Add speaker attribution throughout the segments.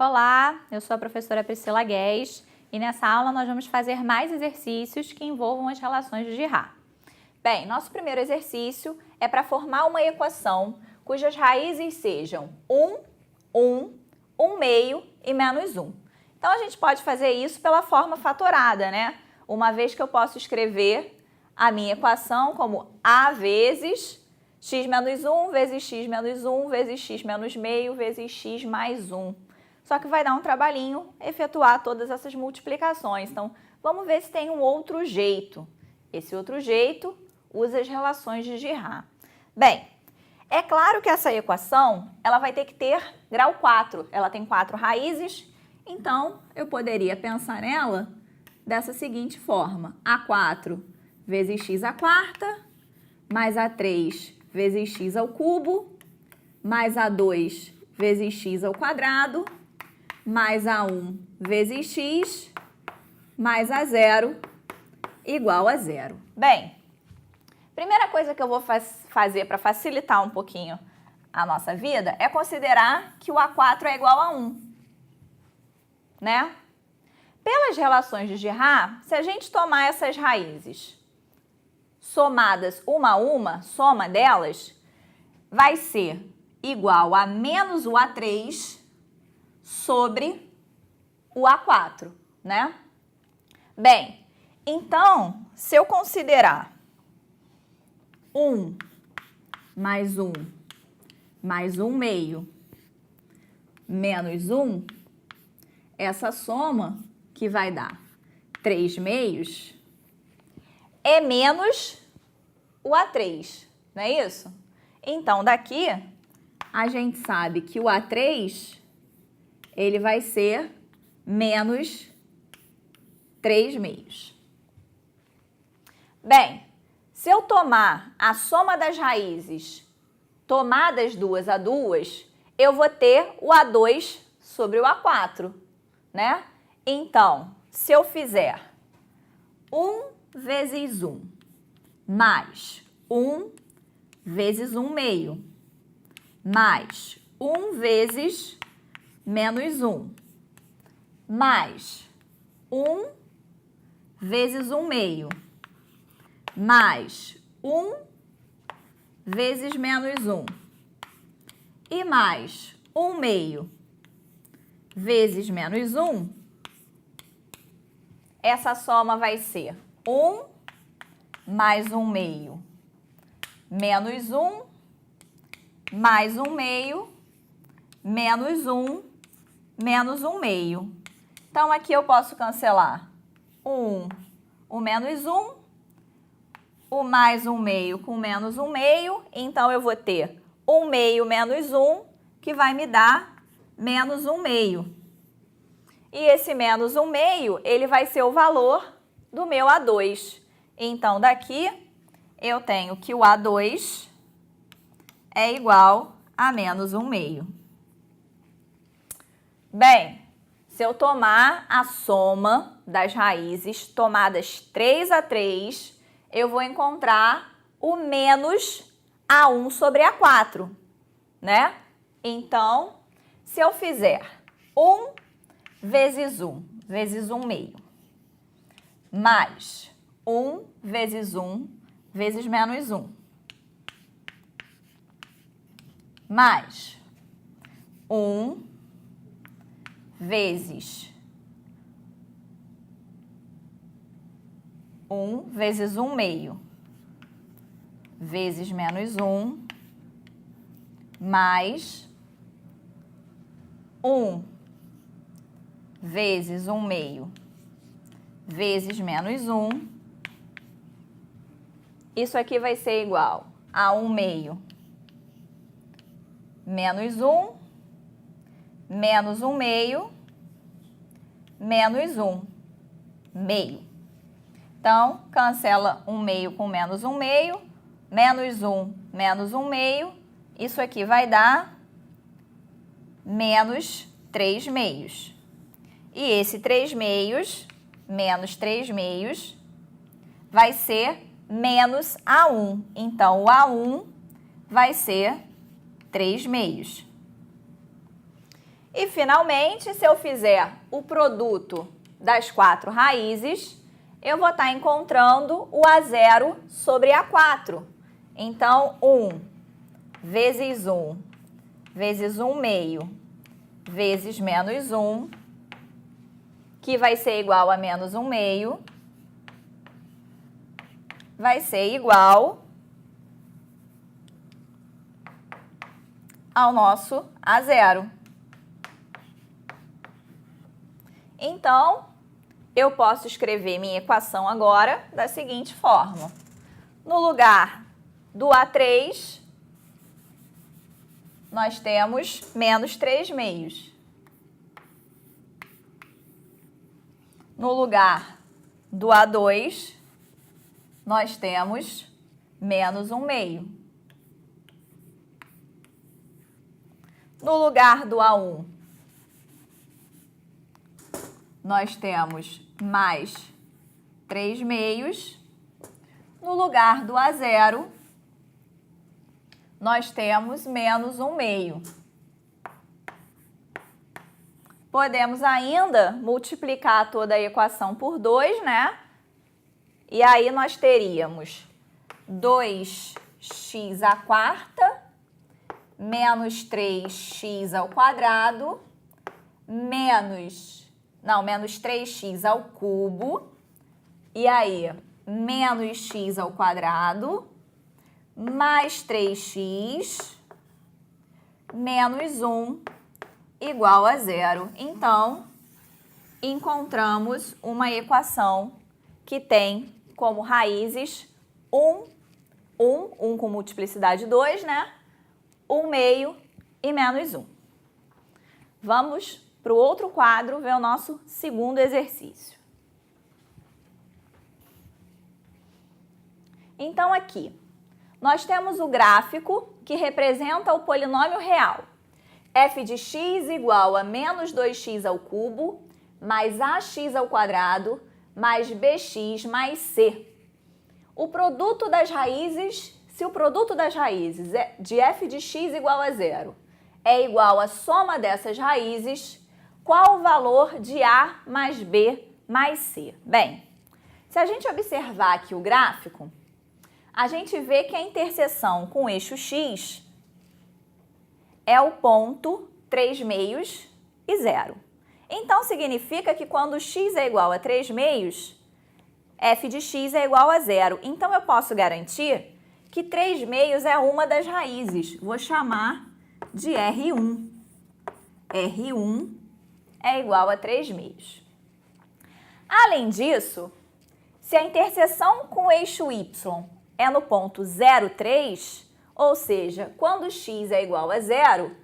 Speaker 1: Olá, eu sou a professora Priscila Guedes e nessa aula nós vamos fazer mais exercícios que envolvam as relações de Girard. Bem, nosso primeiro exercício é para formar uma equação cujas raízes sejam 1, 1, 1 meio e menos 1. Então a gente pode fazer isso pela forma fatorada, né? Uma vez que eu posso escrever a minha equação como A vezes x menos 1 vezes x menos 1 vezes x menos meio vezes x mais 1. Só que vai dar um trabalhinho efetuar todas essas multiplicações. Então, vamos ver se tem um outro jeito. Esse outro jeito usa as relações de Girard. Bem, é claro que essa equação ela vai ter que ter grau 4. Ela tem 4 raízes, então eu poderia pensar nela dessa seguinte forma. A4 vezes x à quarta, mais A3 vezes x ao cubo, mais A2 vezes x ao quadrado, mais A1 vezes x, mais A0 igual a 0. Bem, primeira coisa que eu vou fazer para facilitar um pouquinho a nossa vida é considerar que o A4 é igual a 1, né? Pelas relações de Girard, se a gente tomar essas raízes somadas uma a uma, soma delas, vai ser igual a menos o A3 sobre o A4, né? Bem, então, se eu considerar 1 mais 1 mais 1 meio menos 1, essa soma que vai dar 3 meios é menos o A3, não é isso? Então, daqui, a gente sabe que o A3, ele vai ser menos 3 meios. Bem, se eu tomar a soma das raízes tomadas duas a duas, eu vou ter o A2 sobre o A4, né? Então, se eu fizer 1 vezes 1 mais 1 vezes 1 meio mais 1 vezes menos 1 mais 1 vezes 1 meio mais 1 vezes menos 1 e mais 1 meio vezes menos 1, essa soma vai ser 1 mais 1 meio menos 1 mais 1 meio menos 1 menos 1 meio. Então, aqui eu posso cancelar o menos 1, o mais 1 meio com menos 1 meio. Então, eu vou ter 1 meio menos 1, que vai me dar menos 1 meio. E esse menos 1 meio, ele vai ser o valor do meu A2. Então, daqui, eu tenho que o A2 é igual a menos 1 meio. Bem, se eu tomar a soma das raízes tomadas 3 a 3, eu vou encontrar o menos A1 sobre A4, né? Então, se eu fizer 1 vezes 1 vezes 1 meio, mais 1 vezes 1 vezes menos 1, mais 1 vezes 1 vezes 1 meio vezes menos 1 mais 1 vezes 1 meio vezes menos 1. Isso aqui vai ser igual a 1 meio menos 1 menos 1 meio menos 1 meio. Então, cancela 1 meio com menos 1 meio, menos 1 menos 1 meio. Isso aqui vai dar menos 3 meios. E esse 3 meios, menos 3 meios, vai ser menos A1. Então, o A1 vai ser 3 meios. E, finalmente, se eu fizer o produto das 4 raízes, eu vou estar encontrando o A0 sobre A4. Então, 1 vezes 1 vezes 1 meio vezes menos 1, que vai ser igual a menos 1 meio, vai ser igual ao nosso A0. Então, eu posso escrever minha equação agora da seguinte forma. No lugar do A3, nós temos menos 3 meios. No lugar do A2, nós temos menos 1 meio. No lugar do A1, nós temos mais 3 meios. No lugar do A0, nós temos menos 1 meio. Podemos ainda multiplicar toda a equação por 2, né? E aí nós teríamos 2x à quarta menos 3x ao quadrado menos 3x ao cubo, e aí menos x ao quadrado mais 3x menos 1 igual a 0. Então, encontramos uma equação que tem como raízes 1 com multiplicidade 2, né? 1 meio e menos 1. Vamos para o outro quadro ver o nosso segundo exercício. Então, aqui, nós temos o gráfico que representa o polinômio real. f de x igual a menos 2x ao cubo mais ax ao quadrado mais bx mais c. O produto das raízes, se o produto das raízes de f de x igual a 0 é igual à soma dessas raízes, qual o valor de a mais b mais c? Bem, se a gente observar aqui o gráfico, a gente vê que a interseção com o eixo x é o ponto 3 meios e 0. Então, significa que quando x é igual a 3 meios, f de x é igual a 0. Então, eu posso garantir que 3 meios é uma das raízes. Vou chamar de R1. R1 é igual a 3 meios. Além disso, se a interseção com o eixo y é no ponto 0,3, ou seja, quando x é igual a 0,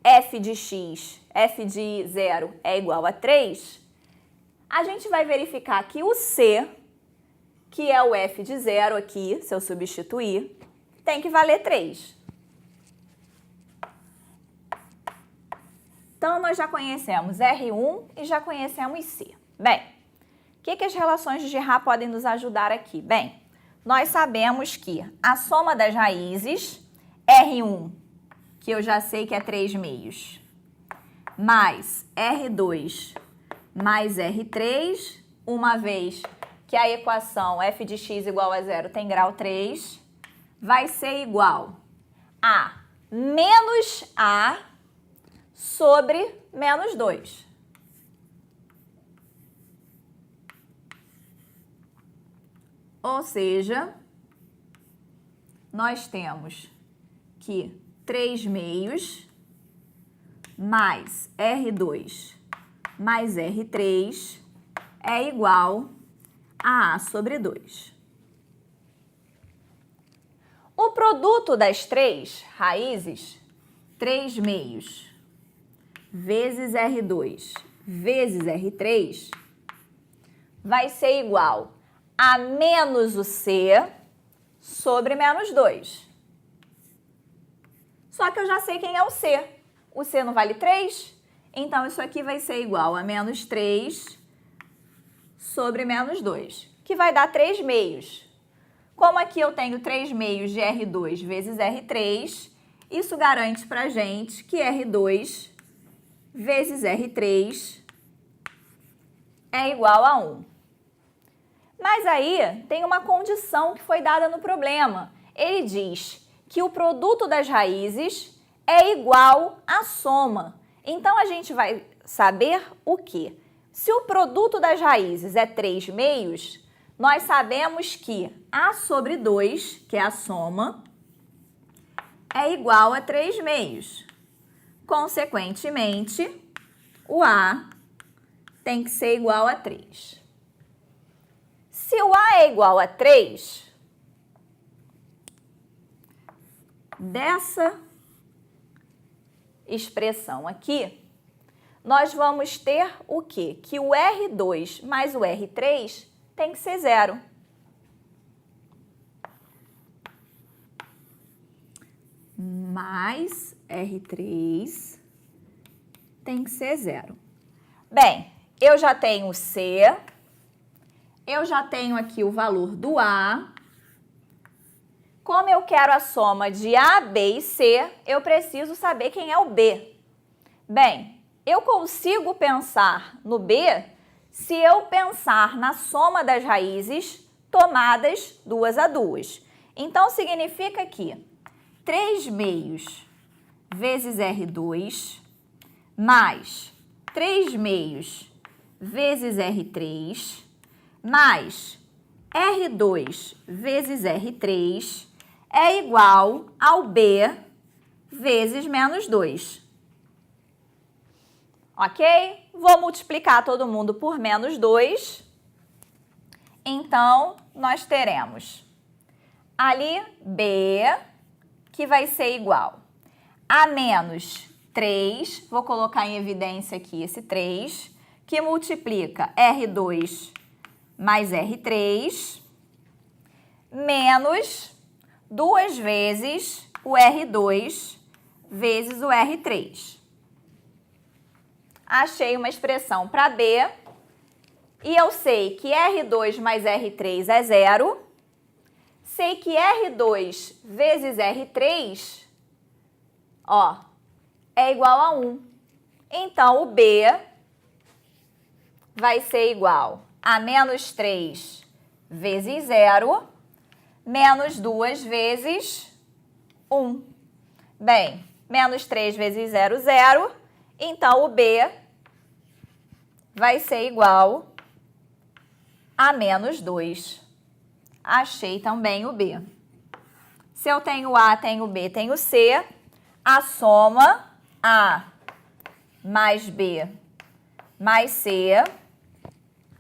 Speaker 1: f de 0 é igual a 3, a gente vai verificar que o c, que é o f de 0 aqui, se eu substituir, tem que valer 3. Então, nós já conhecemos R1 e já conhecemos C. Bem, o que as relações de Girard podem nos ajudar aqui? Bem, nós sabemos que a soma das raízes, R1, que eu já sei que é 3 meios, mais R2 mais R3, uma vez que a equação f de x igual a 0 tem grau 3, vai ser igual a menos a sobre menos 2. Ou seja, nós temos que 3 meios mais R2 mais R3 é igual a sobre 2. O produto das 3 raízes, 3 meios vezes R2 vezes R3, vai ser igual a menos o C sobre menos 2. Só que eu já sei quem é o C. O C não vale 3? Então, isso aqui vai ser igual a menos 3 sobre menos 2, que vai dar 3 meios. Como aqui eu tenho 3 meios de R2 vezes R3, isso garante pra gente que R2 vezes R3 é igual a 1. Mas aí tem uma condição que foi dada no problema. Ele diz que o produto das raízes é igual à soma. Então, a gente vai saber o quê? Se o produto das raízes é 3 meios, nós sabemos que A sobre 2, que é a soma, é igual a 3 meios. Consequentemente, o A tem que ser igual a 3. Se o A é igual a 3, dessa expressão aqui, nós vamos ter o quê? Que o R2 mais o R3 tem que ser 0. Mais R3 tem que ser 0. Bem, eu já tenho C, eu já tenho aqui o valor do A. Como eu quero a soma de A, B e C, eu preciso saber quem é o B. Bem, eu consigo pensar no B se eu pensar na soma das raízes tomadas 2 a 2. Então, significa que 3 meios vezes R2 mais 3 meios vezes R3 mais R2 vezes R3 é igual ao B vezes menos 2. Ok? Vou multiplicar todo mundo por menos 2. Então, nós teremos ali B, que vai ser igual a menos 3, vou colocar em evidência aqui esse 3, que multiplica R2 mais R3, menos 2 vezes o R2 vezes o R3. Achei uma expressão para B e eu sei que R2 mais R3 é 0. Sei que R2 vezes R3, ó, é igual a 1. Então, o B vai ser igual a menos 3 vezes 0, menos 2 vezes 1. Bem, menos 3 vezes 0, 0. Então, o B vai ser igual a menos 2. Achei também o B. Se eu tenho A, tenho B, tenho C, a soma A mais B mais C,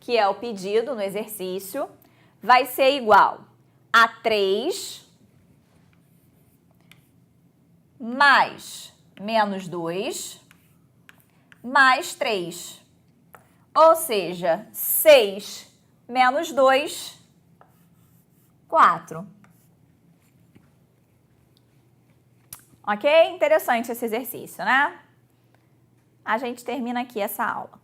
Speaker 1: que é o pedido no exercício, vai ser igual a 3 mais menos 2 mais 3. Ou seja, 6 menos 2, 4. Ok? Interessante esse exercício, né? A gente termina aqui essa aula.